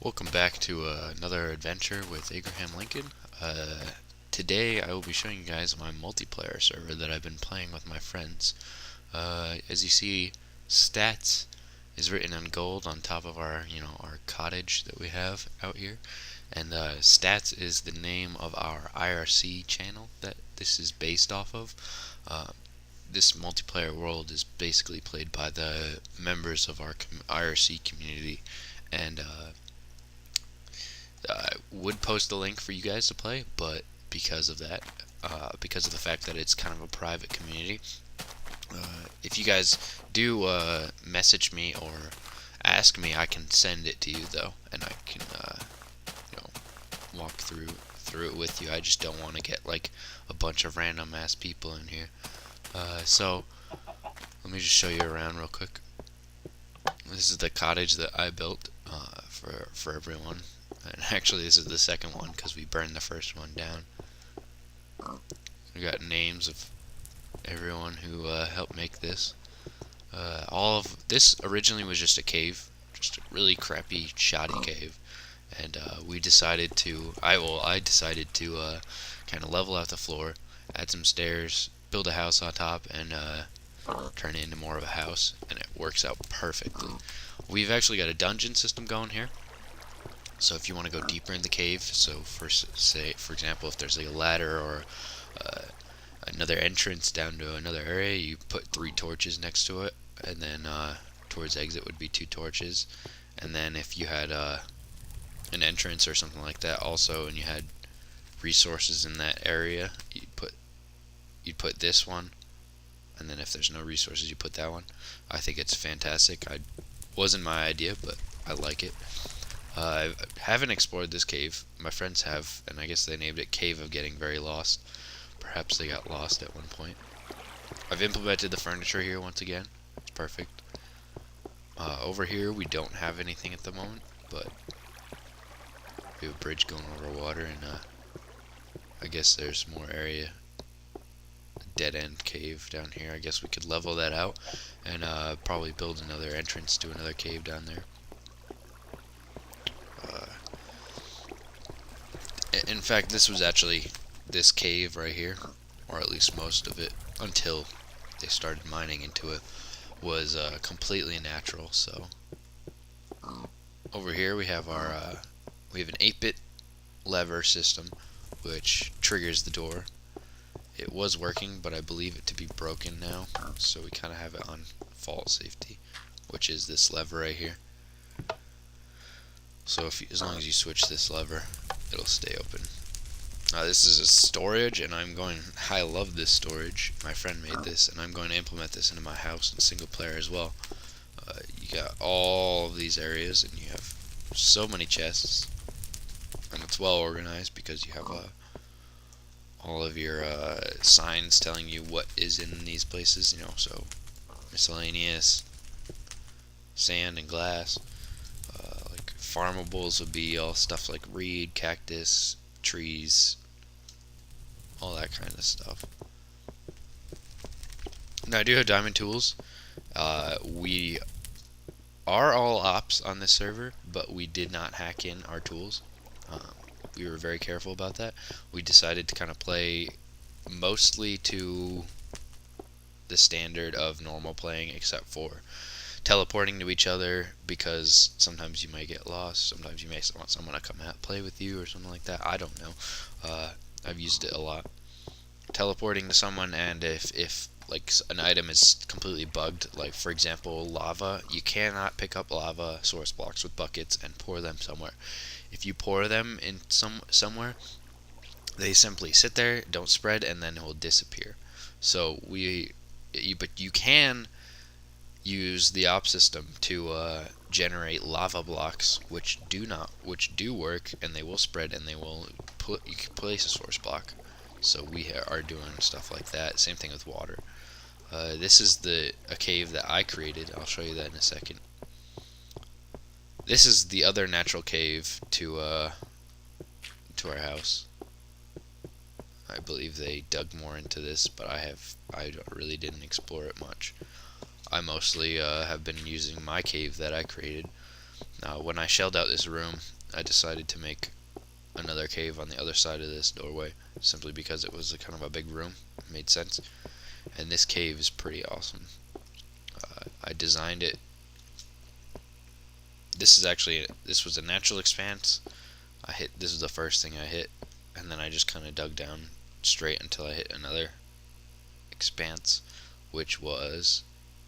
Welcome back to another adventure with Abraham Lincoln. Today I will be showing you guys my multiplayer server that I've been playing with my friends. As you see, stats is written in gold on top of our cottage that we have out here, and stats is the name of our IRC channel that this is based off of. This multiplayer world is basically played by the members of our IRC community, and I would post a link for you guys to play, but because of that, because of the fact that it's kind of a private community, if you guys do message me or ask me, I can send it to you though, and I can you know walk through it with you. I just don't want to get like a bunch of random ass people in here. So let me just show you around real quick. This is the cottage that I built for everyone. And actually this is the second one because we burned the first one down. We got names of everyone who helped make this. All of this originally was just a cave, just a really crappy, shoddy cave, and we decided to. I decided to kind of level out the floor, add some stairs, build a house on top, and turn it into more of a house, and it works out perfectly. We've actually got a dungeon system going here. So if you want to go deeper in the cave, so for example, if there's like a ladder or another entrance down to another area, you put 3 torches next to it, and then towards exit would be 2 torches. And then if you had an entrance or something like that also, and you had resources in that area, you'd put this one, and then if there's no resources, you put that one. I think it's fantastic. Wasn't my idea, but I like it. I haven't explored this cave. My friends have, and I guess they named it Cave of Getting Very Lost. Perhaps they got lost at one point. I've implemented the furniture here once again. It's perfect. Over here we don't have anything at the moment, but we have a bridge going over water, and I guess there's more area. A dead-end cave down here. I guess we could level that out and probably build another entrance to another cave down there. In fact, this was actually this cave right here, or at least most of it, until they started mining into it, was completely natural. So over here we have an 8-bit lever system which triggers the door. It was working, but I believe it to be broken now, so we kind of have it on fault safety, which is this lever right here. So as long as you switch this lever, it'll stay open. This is a storage, and I love this storage. My friend made this, and I'm going to implement this into my house in single player as well. You got all of these areas, and you have so many chests, and it's well organized because you have all of your signs telling you what is in these places. So miscellaneous, sand and glass. Farmables would be all stuff like reed, cactus, trees, all that kind of stuff. Now I do have diamond tools. We are all ops on this server, but we did not hack in our tools. We were very careful about that. We decided to kind of play mostly to the standard of normal playing, except for teleporting to each other, because sometimes you might get lost, sometimes you may want someone to come out play with you or something like that. I don't know. I've used it a lot. Teleporting to someone, and if like an item is completely bugged, like for example lava, you cannot pick up lava source blocks with buckets and pour them somewhere. If you pour them in somewhere, they simply sit there, don't spread, and then it will disappear. So but you can use the op system to generate lava blocks, which do work, and they will spread, and you can place a source block. So we are doing stuff like that. Same thing with water. This is a cave that I created. I'll show you that in a second. This is the other natural cave to our house. I believe they dug more into this, but I really didn't explore it much. I mostly have been using my cave that I created Now, when I shelled out this room, I decided to make another cave on the other side of this doorway, simply because it was a kind of a big room. It made sense. And this cave is pretty awesome. I designed it. This was a natural expanse. This is the first thing I hit, and then I just kind of dug down straight until I hit another expanse, which was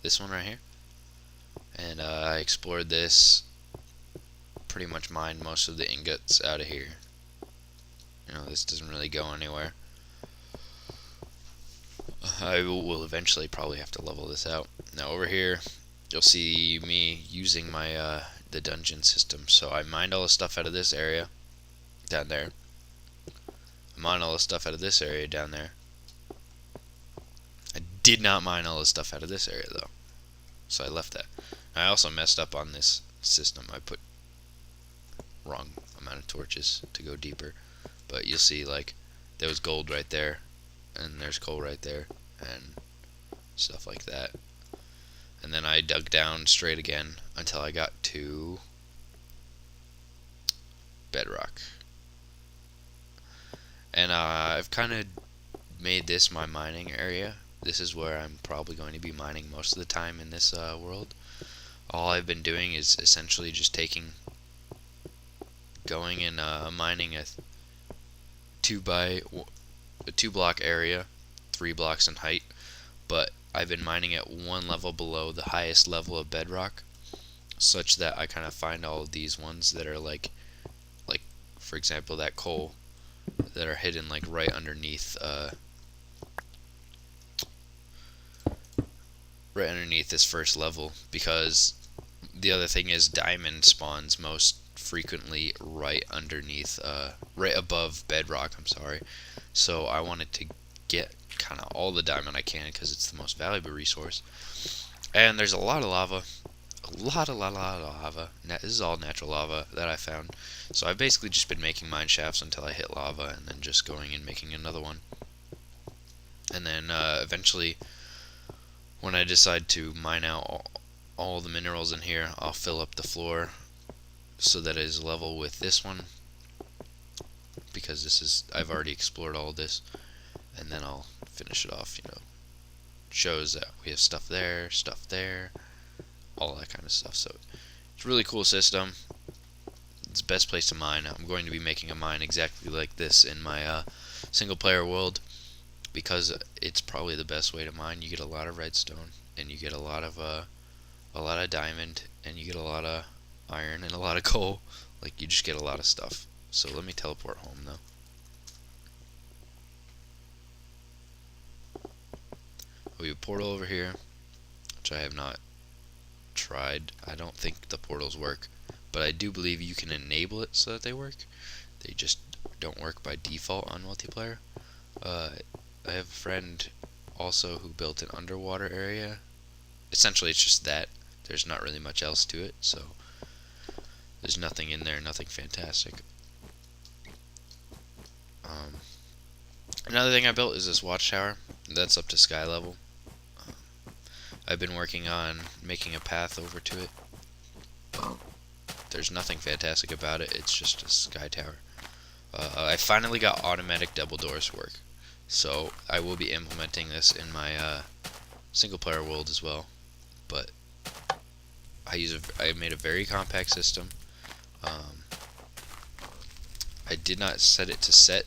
this one right here. And I explored this, pretty much mined most of the ingots out of here. This doesn't really go anywhere. I will eventually probably have to level this out. Now over here, you'll see me using my the dungeon system. So I mined all the stuff out of this area down there. I mined all the stuff out of this area down there. I did not mine all the stuff out of this area though, so I left that. I also messed up on this system. I put wrong amount of torches to go deeper, but you'll see like there was gold right there, and there's coal right there, and stuff like that. And then I dug down straight again until I got to bedrock. And I've kind of made this my mining area. This is where I'm probably going to be mining most of the time in this world. All I've been doing is essentially just going and mining a 2 block area, 3 blocks in height, but I've been mining at 1 level below the highest level of bedrock, such that I kind of find all of these ones that are like for example that coal, that are hidden like right underneath this first level, because the other thing is diamond spawns most frequently right above bedrock, so I wanted to get kind of all the diamond I can because it's the most valuable resource. And there's a lot of lava, this is all natural lava that I found, so I've basically just been making mine shafts until I hit lava, and then just going and making another one. And then eventually, when I decide to mine out all the minerals in here, I'll fill up the floor so that it is level with this one, because I've already explored all of this, and then I'll finish it off. Shows that we have stuff there, all that kind of stuff. So it's a really cool system. It's the best place to mine. I'm going to be making a mine exactly like this in my single player world, because it's probably the best way to mine. You get a lot of redstone, and you get a lot of diamond, and you get a lot of iron and a lot of coal. Like, you just get a lot of stuff. So let me teleport home though. We have a portal over here, which I have not tried. I don't think the portals work, but I do believe you can enable it so that they work. They just don't work by default on multiplayer. I have a friend also who built an underwater area. Essentially it's just that. There's not really much else to it, so there's nothing in there, nothing fantastic. Another thing I built is this watchtower. That's up to sky level. I've been working on making a path over to it. There's nothing fantastic about it, it's just a sky tower. I finally got automatic double doors to work, so I will be implementing this in my single player world as well. But I made a very compact system. I did not set it to set.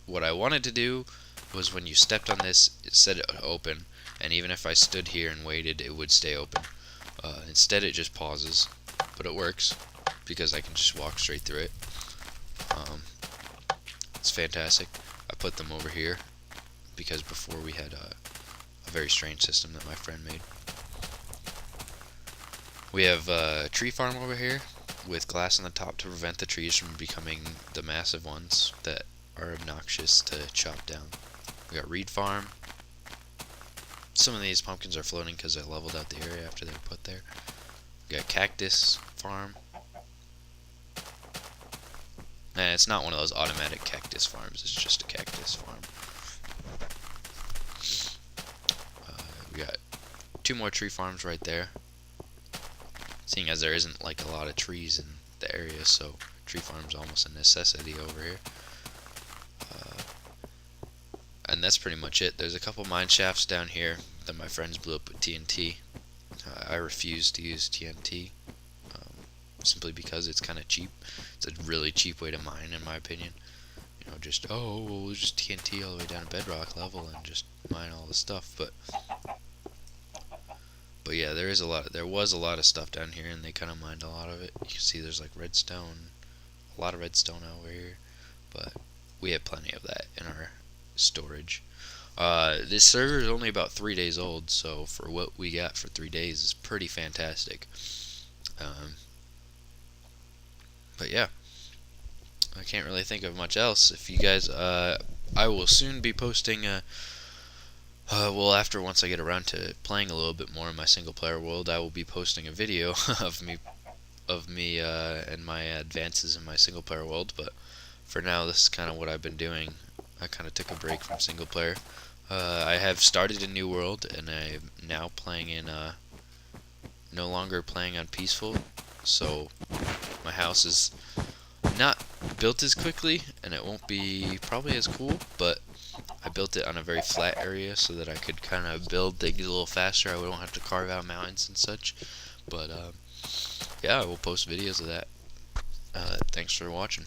What I wanted to do was, when you stepped on this, it set it open, and even if I stood here and waited, it would stay open. Instead it just pauses, but it works because I can just walk straight through it. It's fantastic. I put them over here because before we had a very strange system that my friend made. We have a tree farm over here with glass on the top to prevent the trees from becoming the massive ones that are obnoxious to chop down. We got reed farm. Some of these pumpkins are floating because I leveled out the area after they were put there. We got cactus farm. And it's not one of those automatic cactus farms, it's just a cactus farm. We got 2 more tree farms right there. seeing as there isn't like a lot of trees in the area, so tree farm's almost a necessity over here. And that's pretty much it. There's a couple mine shafts down here that my friends blew up with TNT. I refuse to use TNT, simply because it's kind of cheap. It's a really cheap way to mine, in my opinion. You know, just, oh, well, we'll just TNT all the way down to bedrock level and just mine all the stuff. But yeah, there was a lot of stuff down here, and they kind of mined a lot of it. You can see there's like redstone, a lot of redstone over here, but we have plenty of that in our storage. This server is only about 3 days old, so for what we got for 3 days is pretty fantastic. But yeah, I can't really think of much else. If you guys, I will soon be posting well, once I get around to playing a little bit more in my single player world, I will be posting a video of me and my advances in my single player world. But for now, this is kind of what I've been doing. I kind of took a break from single player. I have started a new world, and I'm now playing in no longer playing on peaceful. So my house is not built as quickly, and it won't be probably as cool, but I built it on a very flat area so that I could kind of build things a little faster. I won't have to carve out mountains and such. But yeah, I will post videos of that. Thanks for watching.